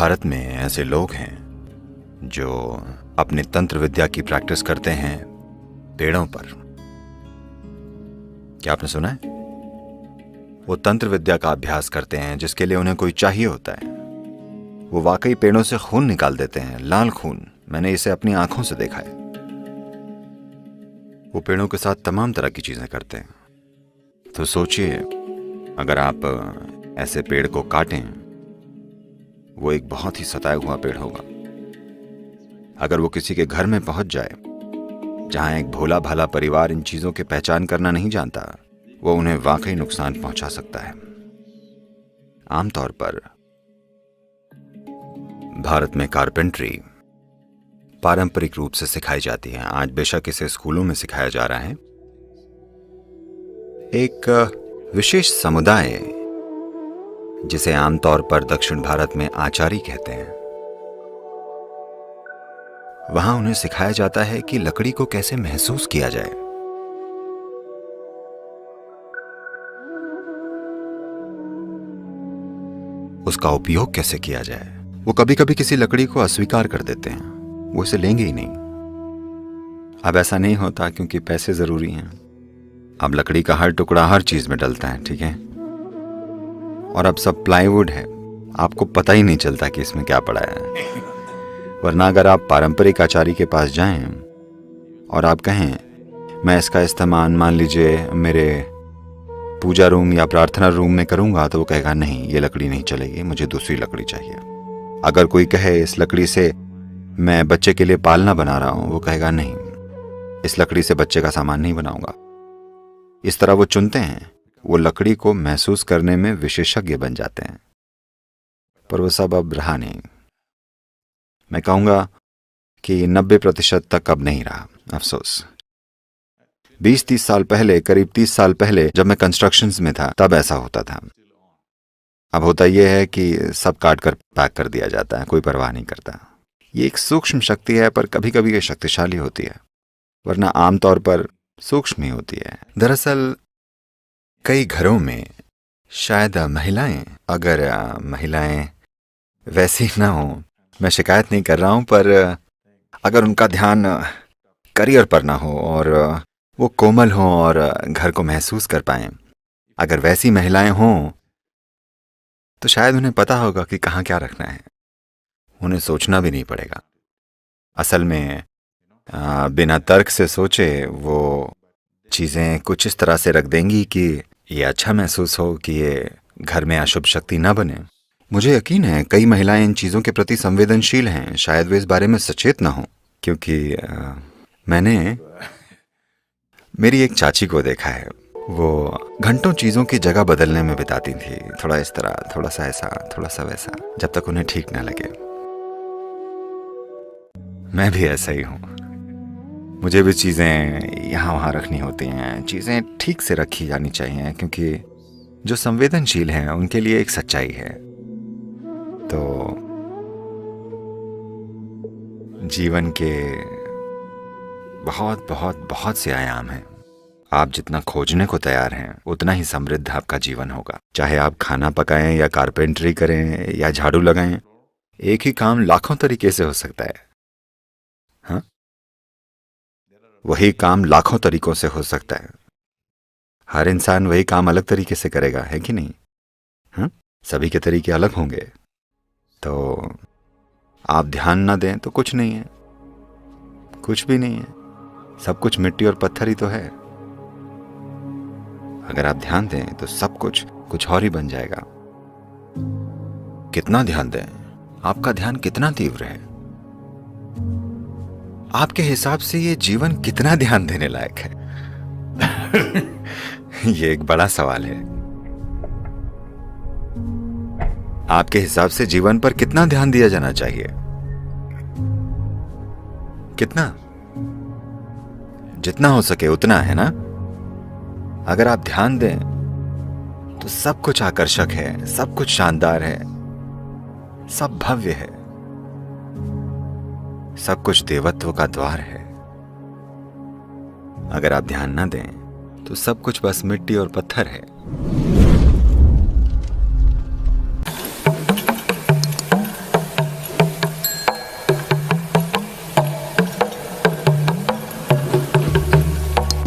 भारत में ऐसे लोग हैं जो अपनी तंत्र विद्या की प्रैक्टिस करते हैं पेड़ों पर। क्या आपने सुना है? वो तंत्र विद्या का अभ्यास करते हैं जिसके लिए उन्हें कोई चाहिए होता है। वो वाकई पेड़ों से खून निकाल देते हैं, लाल खून। मैंने इसे अपनी आंखों से देखा है। वो पेड़ों के साथ तमाम तरह की चीजें करते हैं। तो सोचिए, अगर आप ऐसे पेड़ को काटें, वो एक बहुत ही सताया हुआ पेड़ होगा। अगर वो किसी के घर में पहुंच जाए जहां एक भोला भाला परिवार इन चीजों की पहचान करना नहीं जानता, वो उन्हें वाकई नुकसान पहुंचा सकता है। आमतौर पर भारत में कारपेंट्री पारंपरिक रूप से सिखाई जाती है। आज बेशक इसे स्कूलों में सिखाया जा रहा है। एक विशेष समुदाय जिसे आमतौर पर दक्षिण भारत में आचारी कहते हैं, वहां उन्हें सिखाया जाता है कि लकड़ी को कैसे महसूस किया जाए। उसका उपयोग कैसे किया जाए। वो कभी कभी किसी लकड़ी को अस्वीकार कर देते हैं, वो इसे लेंगे ही नहीं। अब ऐसा नहीं होता क्योंकि पैसे जरूरी हैं। अब लकड़ी का हर टुकड़ा हर चीज में डलता है, ठीक है? और अब सब प्लाईवुड है, आपको पता ही नहीं चलता कि इसमें क्या पड़ा है। वरना अगर आप पारंपरिक आचारी के पास जाएं और आप कहें मैं इसका इस्तेमाल मान लीजिए मेरे पूजा रूम या प्रार्थना रूम में करूंगा, तो वो कहेगा नहीं, ये लकड़ी नहीं चलेगी, मुझे दूसरी लकड़ी चाहिए। अगर कोई कहे इस लकड़ी से मैं बच्चे के लिए पालना बना रहा हूं, वो कहेगा नहीं, इस लकड़ी से बच्चे का सामान नहीं बनाऊंगा। इस तरह वो चुनते हैं। वो लकड़ी को महसूस करने में विशेषज्ञ बन जाते हैं। पर वो सब अब रहा नहीं। मैं कहूंगा कि 90% तक अब नहीं रहा, अफसोस। 20-30 साल पहले, करीब 30 साल पहले जब मैं कंस्ट्रक्शंस में था, तब ऐसा होता था। अब होता यह है कि सब काट कर पैक कर दिया जाता है, कोई परवाह नहीं करता। ये एक सूक्ष्म शक्ति है, पर कभी कभी ये शक्तिशाली होती है, वरना आमतौर पर सूक्ष्म ही होती है। दरअसल कई घरों में शायद महिलाएं, अगर महिलाएं वैसी ना हो, मैं शिकायत नहीं कर रहा हूं, पर अगर उनका ध्यान करियर पर ना हो और वो कोमल हो और घर को महसूस कर पाएं, अगर वैसी महिलाएं हों तो शायद उन्हें पता होगा कि कहाँ क्या रखना है। उन्हें सोचना भी नहीं पड़ेगा। असल में बिना तर्क से सोचे वो चीजें कुछ इस तरह से रख देंगी कि ये अच्छा महसूस हो, कि ये घर में अशुभ शक्ति ना बने। मुझे यकीन है कई महिलाएं इन चीजों के प्रति संवेदनशील हैं। शायद वे इस बारे में सचेत ना हो, क्योंकि मैंने मेरी एक चाची को देखा है। वो घंटों चीजों की जगह बदलने में बिताती थी, थोड़ा इस तरह, थोड़ा सा ऐसा, थोड़ा सा वैसा, जब तक उन्हें ठीक ना लगे। मैं भी ऐसा ही हूं। मुझे भी चीजें यहां वहां रखनी होती हैं। चीजें ठीक से रखी जानी चाहिए, क्योंकि जो संवेदनशील हैं उनके लिए एक सच्चाई है। तो जीवन के बहुत बहुत बहुत से आयाम हैं। आप जितना खोजने को तैयार हैं, उतना ही समृद्ध आपका जीवन होगा। चाहे आप खाना पकाएं या कारपेंटरी करें या झाड़ू लगाएं, एक ही काम लाखों तरीके से हो सकता है। हाँ, वही काम लाखों तरीकों से हो सकता है। हर इंसान वही काम अलग तरीके से करेगा, है कि नहीं? हाँ, सभी के तरीके अलग होंगे। तो आप ध्यान ना दें तो कुछ नहीं है, कुछ भी नहीं है। सब कुछ मिट्टी और पत्थर ही तो है। अगर आप ध्यान दें तो सब कुछ कुछ और ही बन जाएगा। कितना ध्यान दें? आपका ध्यान कितना तीव्र है? आपके हिसाब से ये जीवन कितना ध्यान देने लायक है? ये एक बड़ा सवाल है। आपके हिसाब से जीवन पर कितना ध्यान दिया जाना चाहिए? कितना? जितना हो सके उतना, है ना? अगर आप ध्यान दें तो सब कुछ आकर्षक है, सब कुछ शानदार है, सब भव्य है, सब कुछ देवत्व का द्वार है। अगर आप ध्यान ना दें तो सब कुछ बस मिट्टी और पत्थर है।